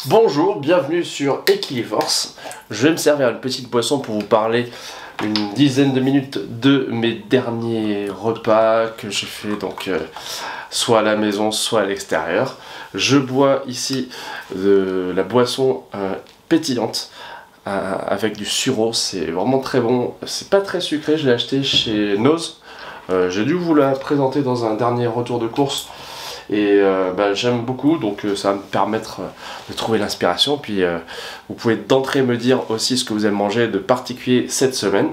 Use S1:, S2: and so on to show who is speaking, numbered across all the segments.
S1: Bonjour, bienvenue sur Equiliforce. Je vais me servir une petite boisson pour vous parler une dizaine de minutes de mes derniers repas que j'ai fait donc soit à la maison, soit à l'extérieur. Je bois ici de la boisson pétillante avec du sureau, c'est vraiment très bon. C'est pas très sucré, je l'ai acheté chez Nose. J'ai dû vous la présenter dans un dernier retour de course. Et j'aime beaucoup, donc ça va me permettre de trouver l'inspiration. Puis vous pouvez d'entrée me dire aussi ce que vous allez manger de particulier cette semaine.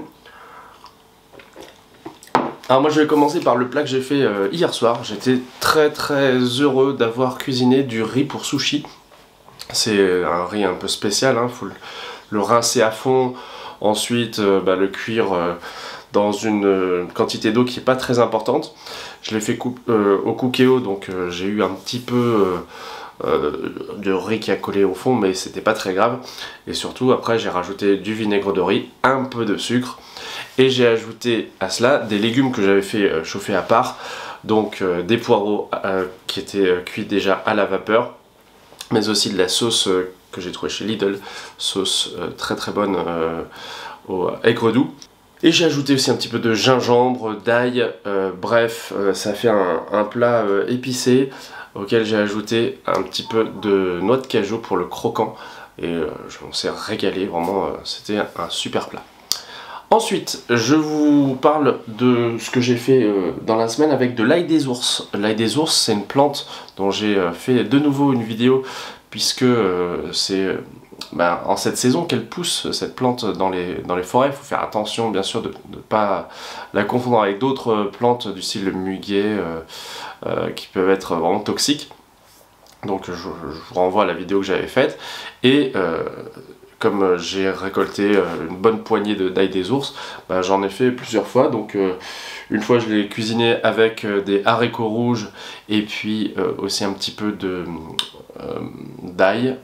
S1: Alors moi je vais commencer par le plat que j'ai fait hier soir. J'étais très heureux d'avoir cuisiné du riz pour sushi. C'est un riz un peu spécial, hein. Faut le rincer à fond, ensuite le cuire dans une quantité d'eau qui n'est pas très importante. Je l'ai fait au cookéo, donc j'ai eu un petit peu de riz qui a collé au fond, mais c'était pas très grave. Et surtout après j'ai rajouté du vinaigre de riz, un peu de sucre, et j'ai ajouté à cela des légumes que j'avais fait chauffer à part, donc des poireaux qui étaient cuits déjà à la vapeur, mais aussi de la sauce que j'ai trouvée chez Lidl, sauce très bonne au aigre doux. Et j'ai ajouté aussi un petit peu de gingembre, d'ail, bref, ça fait un plat épicé auquel j'ai ajouté un petit peu de noix de cajou pour le croquant. Et on s'est régalé, vraiment, c'était un super plat. Ensuite, je vous parle de ce que j'ai fait dans la semaine avec de l'ail des ours. L'ail des ours, c'est une plante dont j'ai fait de nouveau une vidéo, puisque c'est en cette saison qu'elle pousse, cette plante dans les forêts. Il faut faire attention bien sûr de ne pas la confondre avec d'autres plantes du style le muguet qui peuvent être vraiment toxiques. Donc je vous renvoie à la vidéo que j'avais faite. Et comme j'ai récolté une bonne poignée d'ail des ours, j'en ai fait plusieurs fois. Donc une fois je l'ai cuisiné avec des haricots rouges et puis aussi un petit peu d'ail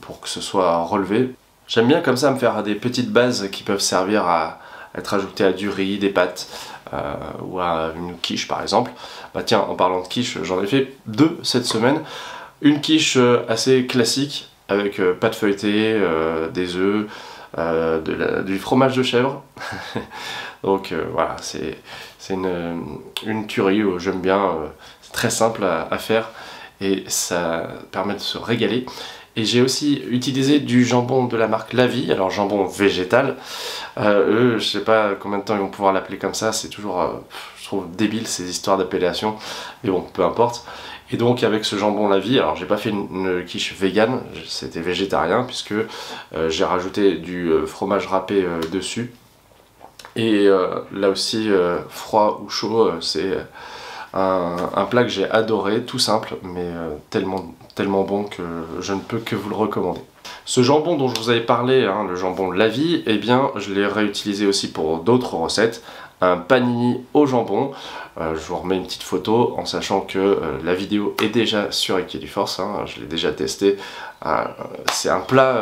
S1: pour que ce soit relevé. J'aime bien comme ça me faire des petites bases qui peuvent servir à être ajoutées à du riz, des pâtes ou à une quiche par exemple. Tiens, en parlant de quiche, j'en ai fait deux cette semaine. Une quiche assez classique avec pâte feuilletée, des œufs, du fromage de chèvre. Donc voilà, c'est une tuerie, j'aime bien, c'est très simple à faire et ça permet de se régaler. Et j'ai aussi utilisé du jambon de la marque La Vie, alors jambon végétal. Eux, je sais pas combien de temps ils vont pouvoir l'appeler comme ça, c'est toujours, je trouve débile ces histoires d'appellation, mais bon, peu importe. Et donc avec ce jambon La Vie, alors j'ai pas fait une quiche vegan, c'était végétarien puisque j'ai rajouté du fromage râpé dessus. Et là aussi, froid ou chaud, c'est un plat que j'ai adoré, tout simple, mais tellement bon que je ne peux que vous le recommander. Ce jambon dont je vous avais parlé, hein, le jambon La Vie, eh bien je l'ai réutilisé aussi pour d'autres recettes. Un panini au jambon. Je vous remets une petite photo en sachant que la vidéo est déjà sur Equiliforce, hein, je l'ai déjà testé. C'est un plat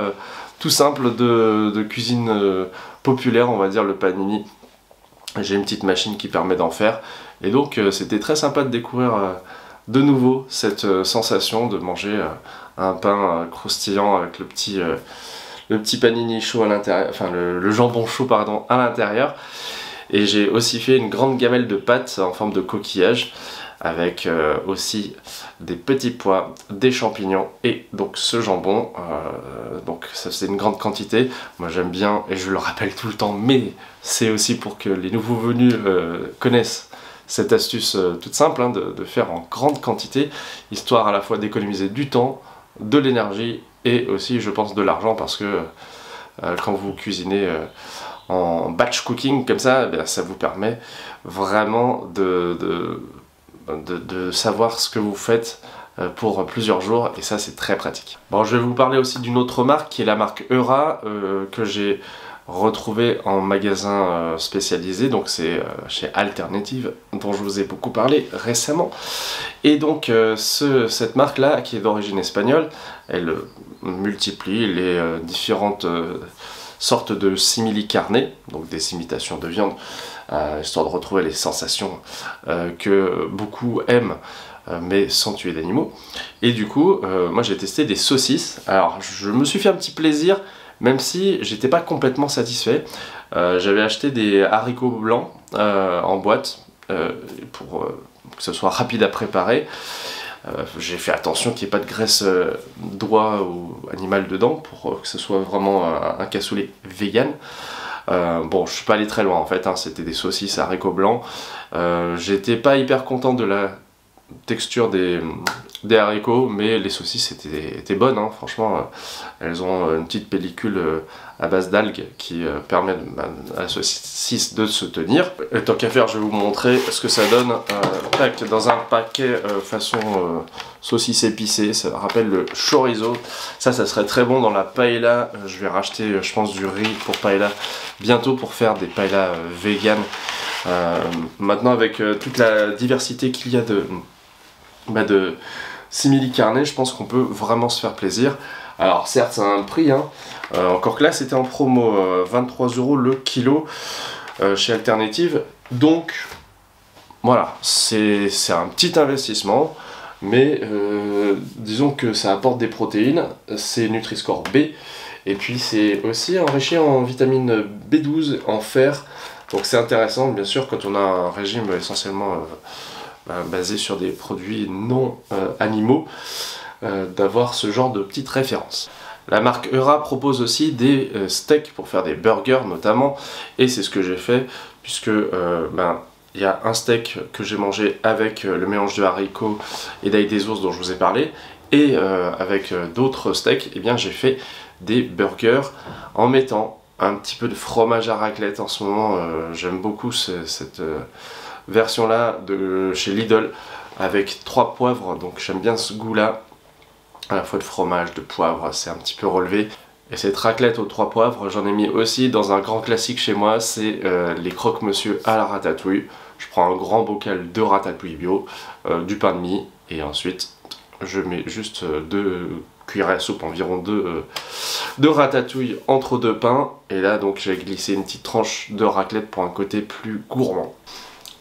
S1: tout simple de cuisine populaire, on va dire, le panini. J'ai une petite machine qui permet d'en faire. Et donc c'était très sympa de découvrir de nouveau cette sensation de manger un pain croustillant avec le petit panini chaud à l'intérieur, enfin le jambon chaud pardon à l'intérieur. Et j'ai aussi fait une grande gamelle de pâtes en forme de coquillage avec aussi des petits pois, des champignons et donc ce jambon. Donc ça c'est une grande quantité. Moi j'aime bien et je le rappelle tout le temps, mais c'est aussi pour que les nouveaux venus connaissent cette astuce toute simple, hein, de faire en grande quantité, histoire à la fois d'économiser du temps, de l'énergie et aussi je pense de l'argent, parce que quand vous cuisinez en batch cooking comme ça, ça vous permet vraiment de savoir ce que vous faites pour plusieurs jours, et ça c'est très pratique. Bon, je vais vous parler aussi d'une autre marque qui est la marque Eura, que j'ai retrouvée en magasin spécialisé, donc c'est chez Alternative, dont je vous ai beaucoup parlé récemment. Et donc cette marque là, qui est d'origine espagnole, elle multiplie les différentes sorte de simili carne, donc des imitations de viande, histoire de retrouver les sensations que beaucoup aiment mais sans tuer d'animaux. Et du coup, moi j'ai testé des saucisses. Alors je me suis fait un petit plaisir, même si j'étais pas complètement satisfait. J'avais acheté des haricots blancs en boîte pour que ce soit rapide à préparer. J'ai fait attention qu'il n'y ait pas de graisse d'oie ou animale dedans pour que ce soit vraiment un cassoulet vegan. Bon, je suis pas allé très loin en fait, hein, c'était des saucisses à haricots blancs. J'étais pas hyper content de la texture des haricots, mais les saucisses étaient bonnes, hein, franchement. Elles ont une petite pellicule à base d'algues qui permet à la saucisse de se tenir. Et tant qu'à faire, je vais vous montrer ce que ça donne dans un paquet façon saucisse épicée. Ça rappelle le chorizo. Ça serait très bon dans la paella. Je vais racheter, je pense, du riz pour paella bientôt pour faire des paellas vegan. Maintenant, avec toute la diversité qu'il y a de simili carne, je pense qu'on peut vraiment se faire plaisir. Alors certes, ça a un prix, hein. Encore que là c'était en promo, 23 € le kilo chez Alternative. Donc voilà, c'est un petit investissement, mais disons que ça apporte des protéines, c'est Nutri-Score B, et puis c'est aussi enrichi en vitamine B12, en fer. Donc c'est intéressant, bien sûr, quand on a un régime essentiellement basé sur des produits non animaux, d'avoir ce genre de petites références. La marque Eura propose aussi des steaks pour faire des burgers notamment, et c'est ce que j'ai fait, puisque il y a un steak que j'ai mangé avec le mélange de haricots et d'ail des ours dont je vous ai parlé, et avec d'autres steaks, eh bien j'ai fait des burgers en mettant un petit peu de fromage à raclette. En ce moment, j'aime beaucoup cette version là de chez Lidl avec 3 poivres, donc j'aime bien ce goût là, à la fois de fromage, de poivre, c'est un petit peu relevé. Et cette raclette aux 3 poivres, j'en ai mis aussi dans un grand classique chez moi, c'est les croque-monsieur à la ratatouille. Je prends un grand bocal de ratatouille bio, du pain de mie, et ensuite je mets juste 2 cuillerées à soupe, environ 2 ratatouille entre 2 pains, et là donc j'ai glissé une petite tranche de raclette pour un côté plus gourmand.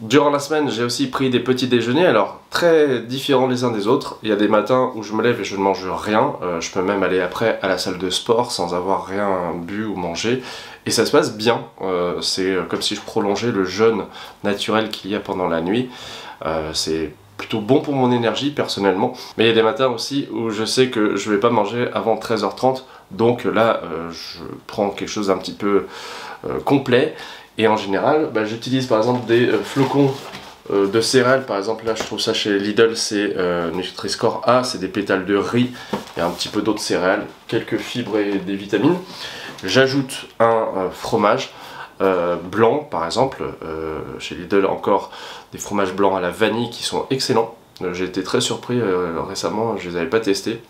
S1: Durant la semaine, j'ai aussi pris des petits déjeuners, alors très différents les uns des autres. Il y a des matins où je me lève et je ne mange rien, je peux même aller après à la salle de sport sans avoir rien bu ou mangé, et ça se passe bien. C'est comme si je prolongeais le jeûne naturel qu'il y a pendant la nuit. C'est plutôt bon pour mon énergie personnellement, mais il y a des matins aussi où je sais que je vais pas manger avant 13h30, donc là je prends quelque chose d'un petit peu complet. Et en général, j'utilise par exemple des flocons de céréales. Par exemple, là je trouve ça chez Lidl, c'est Nutri-Score A, c'est des pétales de riz et un petit peu d'autres céréales, quelques fibres et des vitamines. J'ajoute un fromage blanc, par exemple, chez Lidl encore des fromages blancs à la vanille qui sont excellents. J'ai été très surpris récemment, je les avais pas testés.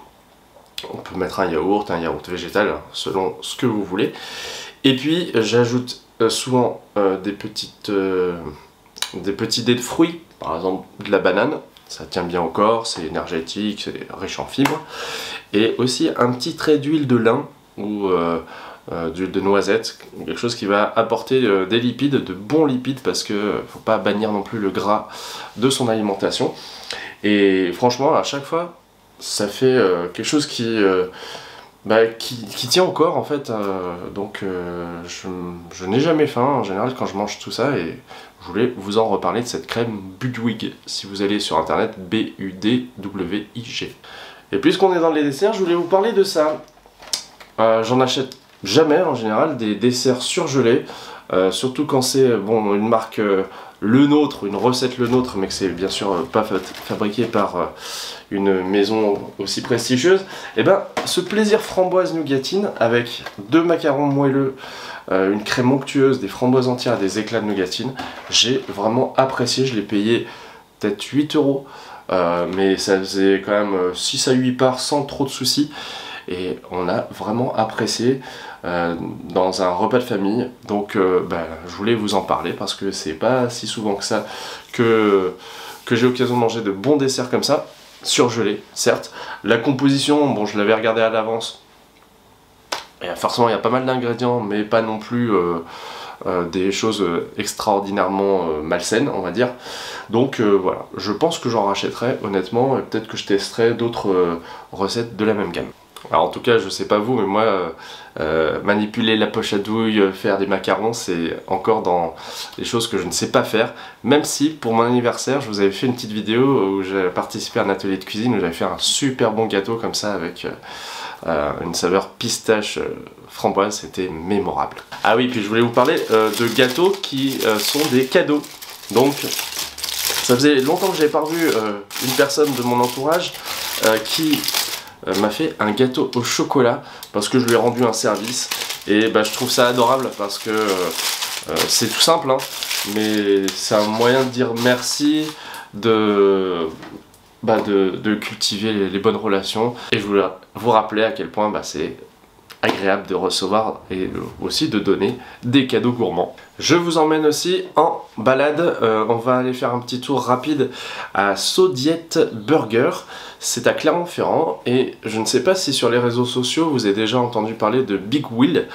S1: On peut mettre un yaourt végétal, selon ce que vous voulez. Et puis j'ajoute souvent des petits dés de fruits, par exemple de la banane, ça tient bien au corps, c'est énergétique, c'est riche en fibres, et aussi un petit trait d'huile de lin ou d'huile de noisette, quelque chose qui va apporter des lipides, de bons lipides, parce que faut pas bannir non plus le gras de son alimentation. Et franchement, à chaque fois, ça fait quelque chose qui tient au corps en fait, donc je n'ai jamais faim en général quand je mange tout ça, et je voulais vous en reparler de cette crème Budwig, si vous allez sur internet, B-U-D-W-I-G. Et puisqu'on est dans les desserts, je voulais vous parler de ça. J'en achète jamais en général des desserts surgelés, surtout quand c'est une marque Le Nôtre, une recette Le Nôtre, mais que c'est bien sûr pas fabriqué par une maison aussi prestigieuse. Et ce plaisir framboise nougatine avec 2 macarons moelleux, une crème onctueuse, des framboises entières et des éclats de nougatine, j'ai vraiment apprécié. Je l'ai payé peut-être 8 €, mais ça faisait quand même 6 à 8 parts sans trop de soucis, et on a vraiment apprécié dans un repas de famille. Donc je voulais vous en parler parce que c'est pas si souvent que ça que j'ai l'occasion de manger de bons desserts comme ça, surgelés certes. La composition, bon, je l'avais regardé à l'avance, et forcément il y a pas mal d'ingrédients, mais pas non plus des choses extraordinairement malsaines, on va dire. Donc voilà, je pense que j'en rachèterai honnêtement, et peut-être que je testerai d'autres recettes de la même gamme. Alors en tout cas, je sais pas vous, mais moi, manipuler la poche à douille, faire des macarons, c'est encore dans les choses que je ne sais pas faire. Même si, pour mon anniversaire, je vous avais fait une petite vidéo où j'ai participé à un atelier de cuisine, où j'avais fait un super bon gâteau comme ça, avec une saveur pistache framboise, c'était mémorable. Ah oui, puis je voulais vous parler de gâteaux qui sont des cadeaux. Donc, ça faisait longtemps que j'avais pas revu une personne de mon entourage qui m'a fait un gâteau au chocolat parce que je lui ai rendu un service, et bah, je trouve ça adorable parce que c'est tout simple hein, mais c'est un moyen de dire merci, de cultiver les bonnes relations, et je voulais vous rappeler à quel point c'est agréable de recevoir et aussi de donner des cadeaux gourmands. Je vous emmène aussi en balade, on va aller faire un petit tour rapide à Saudiette Burger, c'est à Clermont-Ferrand, et je ne sais pas si sur les réseaux sociaux vous avez déjà entendu parler de Big Will.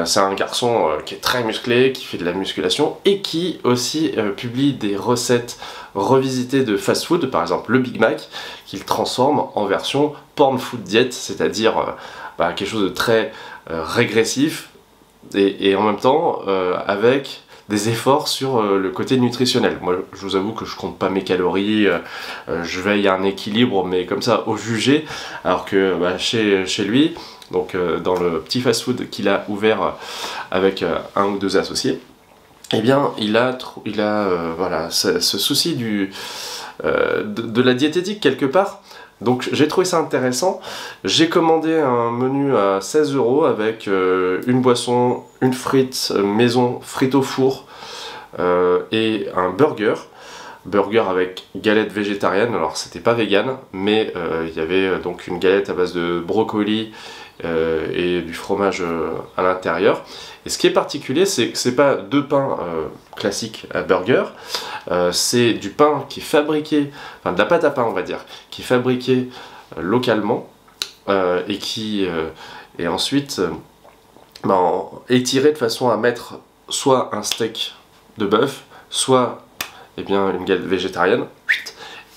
S1: C'est un garçon qui est très musclé, qui fait de la musculation et qui aussi publie des recettes revisitées de fast-food, par exemple le Big Mac, qu'il transforme en version porn food diet, c'est-à-dire quelque chose de très régressif et en même temps avec des efforts sur le côté nutritionnel. Moi je vous avoue que je compte pas mes calories, je veille à un équilibre, mais comme ça au jugé, alors que chez lui, donc dans le petit fast-food qu'il a ouvert avec un ou deux associés, eh bien il a voilà, ce souci de la diététique quelque part. Donc j'ai trouvé ça intéressant. J'ai commandé un menu à 16 € avec une boisson, une frite maison, frite au four et un burger avec galette végétarienne. Alors c'était pas vegan, mais il y avait donc une galette à base de brocoli et du fromage à l'intérieur. Et ce qui est particulier, c'est que c'est pas deux pains classiques à burger, c'est du pain qui est fabriqué, enfin de la pâte à pain on va dire, qui est fabriquée localement et qui est ensuite étiré de façon à mettre soit un steak de bœuf, soit une galette végétarienne.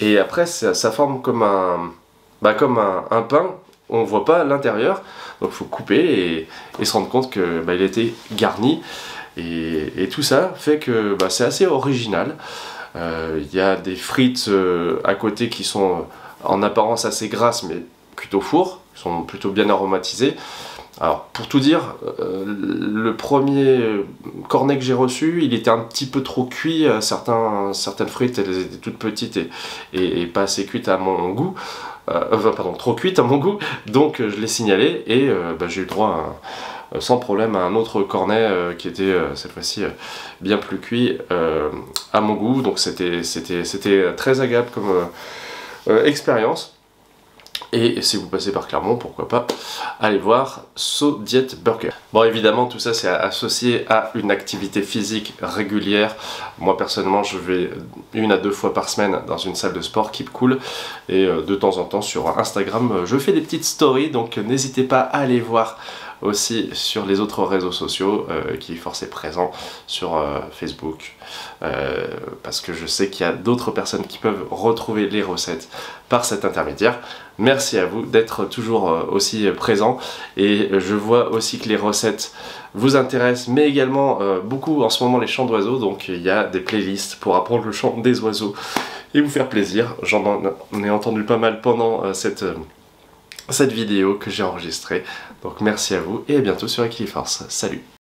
S1: Et après ça forme comme un pain. On ne voit pas l'intérieur, donc il faut couper et se rendre compte que il a été garni, et tout ça fait que c'est assez original. Il y a des frites à côté qui sont en apparence assez grasses mais cuites au four, qui sont plutôt bien aromatisées. Alors pour tout dire, le premier cornet que j'ai reçu, il était un petit peu trop cuit, certaines frites elles étaient toutes petites et pas assez cuites à mon goût. Trop cuite à mon goût, donc je l'ai signalé et j'ai eu droit sans problème à un autre cornet qui était cette fois-ci bien plus cuit à mon goût, donc c'était très agréable comme expérience. Et si vous passez par Clermont, pourquoi pas aller voir Saudiette Burger. Bon, évidemment, tout ça c'est associé à une activité physique régulière. Moi personnellement, je vais 1 à 2 fois par semaine dans une salle de sport Keep Cool, et de temps en temps sur Instagram, je fais des petites stories, donc n'hésitez pas à aller voir aussi sur les autres réseaux sociaux, qui force est présent sur Facebook, parce que je sais qu'il y a d'autres personnes qui peuvent retrouver les recettes par cet intermédiaire. Merci à vous d'être toujours aussi présents, et je vois aussi que les recettes vous intéressent, mais également beaucoup en ce moment les chants d'oiseaux, donc il y a des playlists pour apprendre le chant des oiseaux et vous faire plaisir. J'en ai entendu pas mal pendant cette vidéo que j'ai enregistrée, donc merci à vous et à bientôt sur Equiliforce. Salut!